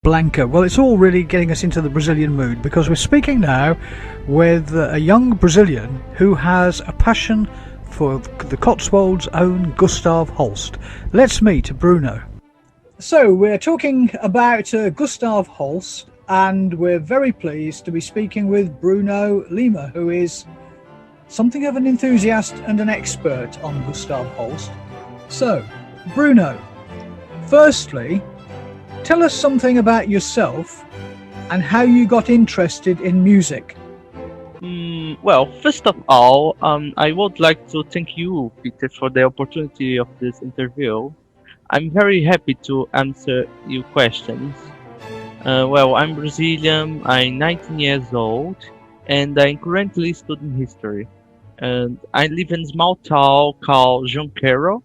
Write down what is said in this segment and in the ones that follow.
Blanca. Well, it's all really getting us into the Brazilian mood because we're speaking now with a young Brazilian who has a passion for the Cotswolds' own Gustav Holst. Let's meet Bruno. So we're talking about Gustav Holst, and we're very pleased to be speaking with Bruno Lima, who is something of an enthusiast and an expert on Gustav Holst. So, Bruno, firstly, tell us something about yourself and how you got interested in music. Well, first of all, I would like to thank you, Peter, for the opportunity of this interview. I'm very happy to answer your questions. Well, I'm Brazilian, I'm 19 years old, and I'm currently studying history. And I live in a small town called Junqueiro,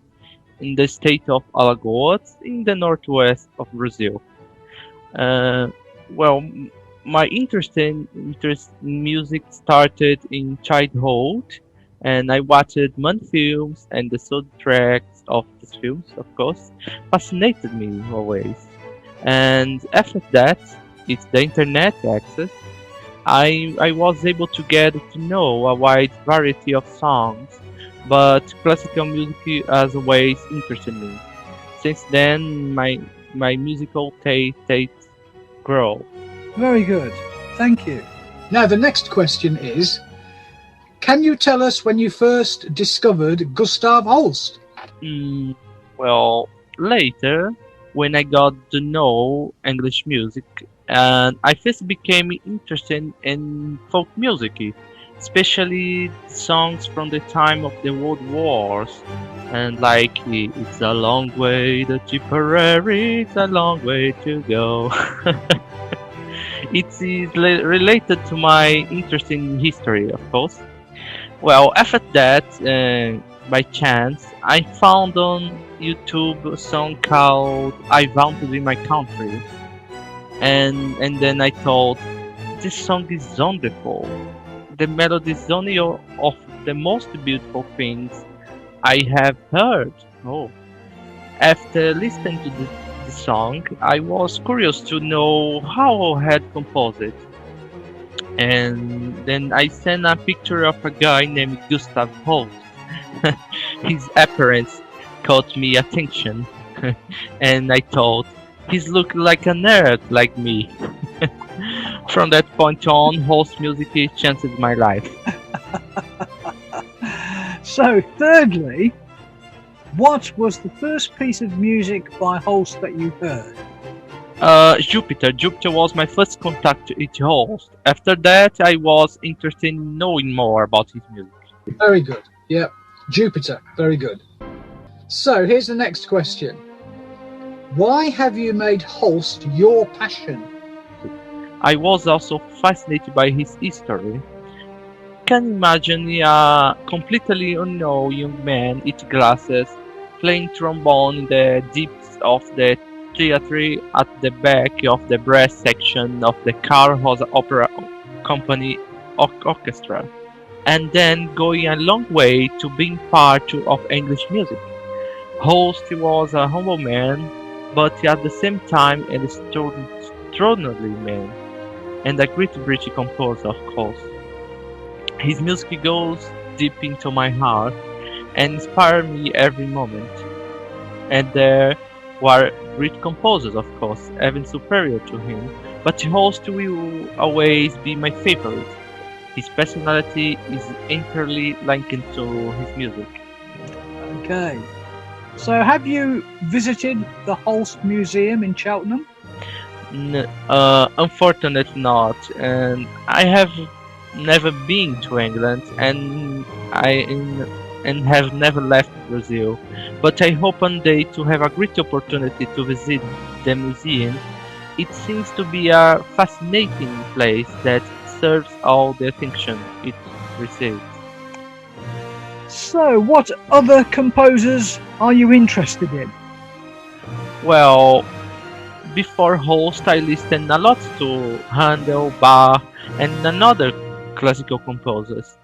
in the state of Alagoas, in the northwest of Brazil. Uh, well, my interest in music started in childhood, and I watched many films, and the soundtracks of these films, of course, fascinated me always. And after that, it's the internet access. I was able to get to know a wide variety of songs, but classical music has always interested me. Since then, my musical taste grow. Very good. Thank you. Now, the next question is, can you tell us when you first discovered Gustav Holst? Well, later, when I got to know English music, and I first became interested in folk music, especially songs from the time of the World Wars, and like "It's a long way to Tipperary, it's a long way to go." It is related to my interest in history, of course. Well, after that, by chance, I found on YouTube a song called "I Want to Be My Country," and then I thought, this song is wonderful. The melody is only of the most beautiful things I have heard. Oh. After listening to the song, I was curious to know how I had composed it. And then I sent a picture of a guy named Gustav Holst. His appearance caught me attention, and I thought, he's looked like a nerd like me. From that point on, Holst music changed my life. So, thirdly, what was the first piece of music by Holst that you heard? Jupiter. Jupiter was my first contact with Holst. After that, I was interested in knowing more about his music. Very good. Yep. Jupiter. Very good. So, here's the next question. Why have you made Holst your passion? I was also fascinated by his history. Can imagine a completely unknown young man with glasses playing trombone in the depths of the theatre at the back of the brass section of the Carlshouse Opera Company orchestra, and then going a long way to being part of English music. Holst was a humble man, but at the same time an extraordinary man, and a great British composer, of course. His music goes deep into my heart and inspires me every moment. And there were great composers, of course, even superior to him, but Holst will always be my favorite. His personality is entirely linked to his music. Okay. So have you visited the Holst Museum in Cheltenham? Unfortunately not, and I have never been to England, and have never left Brazil. But I hope one day to have a great opportunity to visit the museum. It seems to be a fascinating place that serves all the attention it receives. So, what other composers are you interested in? Well, before Holst, I listened a lot to Handel, Bach, and another classical composers.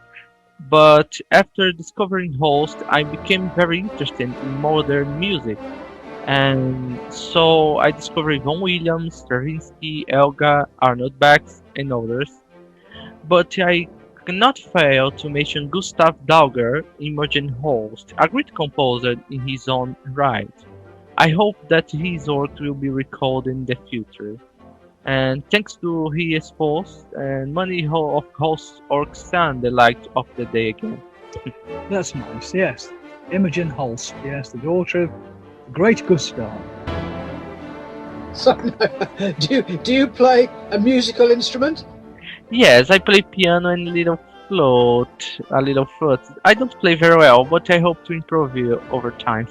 But after discovering Holst, I became very interested in modern music. And so I discovered Vaughan Williams, Stravinsky, Elgar, Arnold Bax, and others. But I cannot fail to mention Gustav Dauger, Imogen Holst, a great composer in his own right. I hope that his work will be recalled in the future. And thanks to his post and many of Holst's works stand the light of the day again. That's nice, yes. Imogen Holst, yes, the daughter of the great Gustav. So, do you play a musical instrument? Yes, I play piano and a little flute. I don't play very well, but I hope to improve it over time.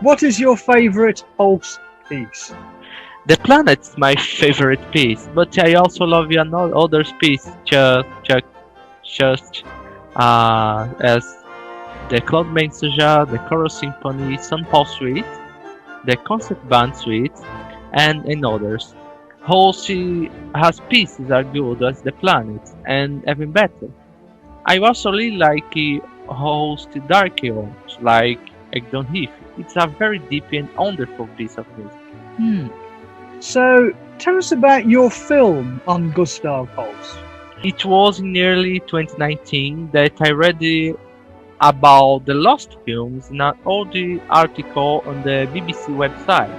What is your favourite Holst piece? The Planet's my favorite piece, but I also love another piece, just as the Claude Mensuja, the Choral Symphony, St. Paul Suite, the Concert Band Suite, and others. Holst has pieces as good as The Planet, and even better. I also really like Holst dark works, like Egdon Heath. It's a very deep and wonderful piece of music. Hmm. So, tell us about your film on Gustav Holst. It was in early 2019 that I read about the lost films in an old article on the BBC website.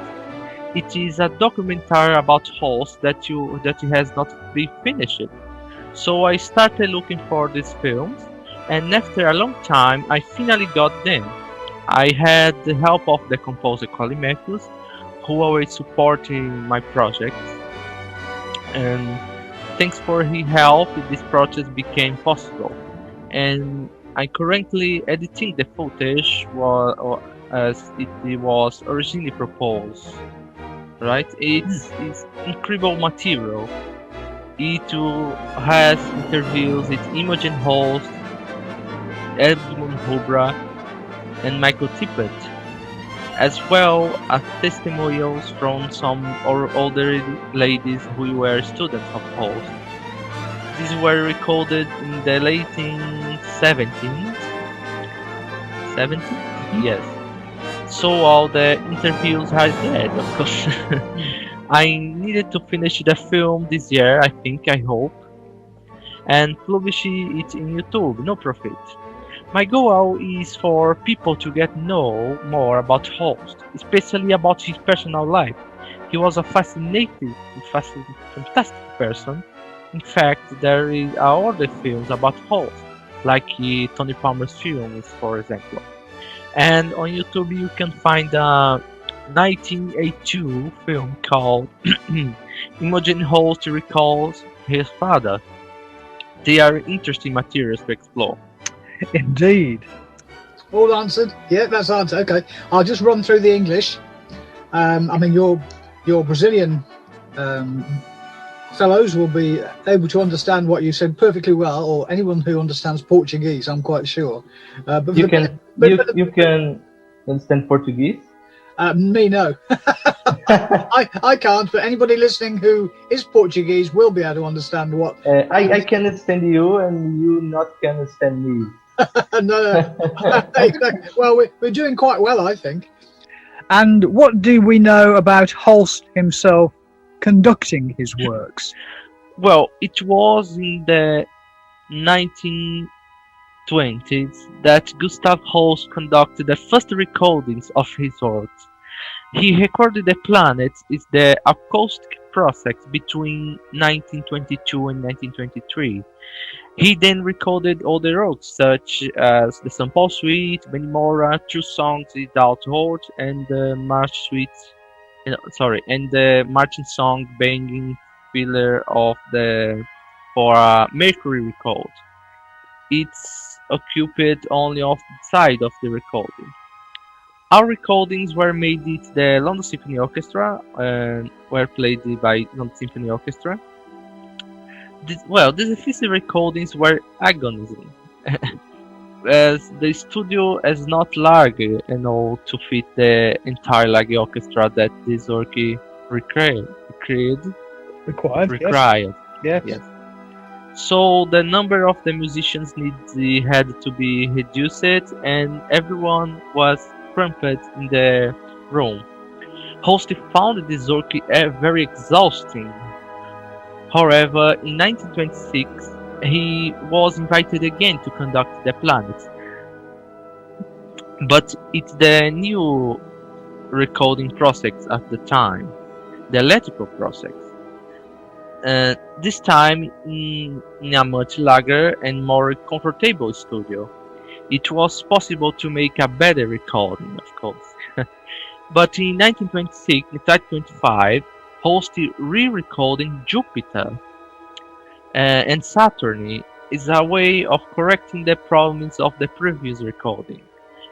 It is a documentary about Holst that has not been finished. So I started looking for these films, and after a long time, I finally got them. I had the help of the composer Colin Matthews, who always supporting my projects, and thanks for his help, this project became possible. And I'm currently editing the footage as it was originally proposed. Right? It's incredible material. It has interviews with Imogen Holst, Edmund Hubra, and Michael Tippett, as well as testimonials from some older ladies who were students of Holst. These were recorded in the late 17th. 17th? Yes. So all the interviews are dead, of course. I needed to finish the film this year, I hope, and publish it in YouTube, no profit. My goal is for people to get know more about Holst, especially about his personal life. He was a fantastic person. In fact, there are other films about Holst, like Tony Palmer's films, for example. And on YouTube you can find a 1982 film called Imogen Holst Recalls His Father. They are interesting materials to explore. Indeed. All answered? Yeah, that's answered. Okay, I'll just run through the English. I mean, your Brazilian fellows will be able to understand what you said perfectly well, or anyone who understands Portuguese, I'm quite sure. But you can understand Portuguese? Me, no. I can't, but anybody listening who is Portuguese will be able to understand what... I can understand you, and you not can understand me. No. Well, we're doing quite well, I think. And what do we know about Holst himself conducting his works? Well, it was in the 1920s that Gustav Holst conducted the first recordings of his works. He recorded The Planet is the acoustic process between 1922 and 1923. He then recorded other works such as the St. Paul Suite, Benimora, Two Songs Without Words, and the the marching song Banging Filler for a Mercury record. It's occupied only off the side of the recording. All recordings were made with the London Symphony Orchestra and were played by London Symphony Orchestra. These official recordings were agonizing, as the studio is not large enough to fit the entire large orchestra that this work required. Yes. So the number of the musicians had to be reduced, and everyone was cramped in the room. Holst found this work very exhausting. However, in 1926, he was invited again to conduct the planet. But it's the new recording process at the time, the electrical process. This time in a much larger and more comfortable studio. It was possible to make a better recording, of course. But in 1925, Holst re-recording Jupiter and Saturn is a way of correcting the problems of the previous recording.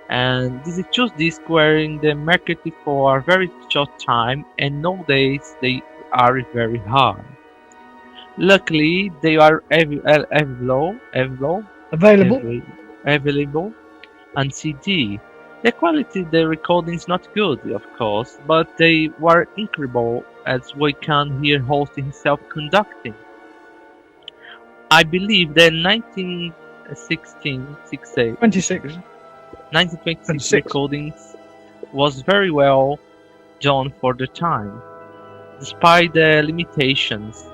And these two discs were in the market for a very short time, and nowadays they are very hard. Luckily, they are available on CD. The quality of the recording is not good, of course, but they were incredible as we can hear Holst himself conducting. I believe the 1926 recordings was very well done for the time, despite the limitations.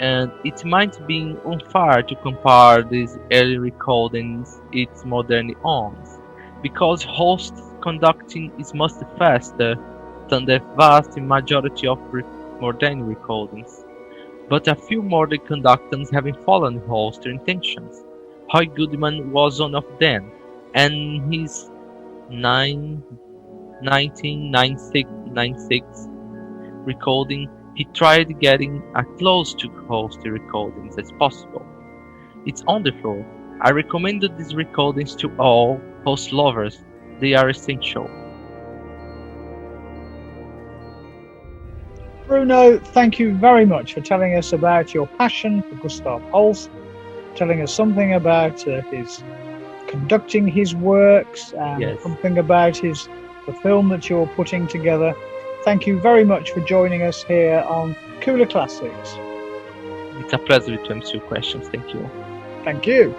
And it might be unfair to compare these early recordings its modern ones, because Holst's conducting is much faster than the vast majority of modern recordings. But a few modern conductors have followed Holst's intentions. Roy Goodman was one of them, and his 1996 recording, he tried getting as close to Holst recordings as possible. It's wonderful. I recommend these recordings to all Holst lovers. They are essential. Bruno, thank you very much for telling us about your passion for Gustav Holst, telling us something about his conducting his works and something about the film that you're putting together. Thank you very much for joining us here on Cooler Classics. It's a pleasure to answer your questions. Thank you. Thank you.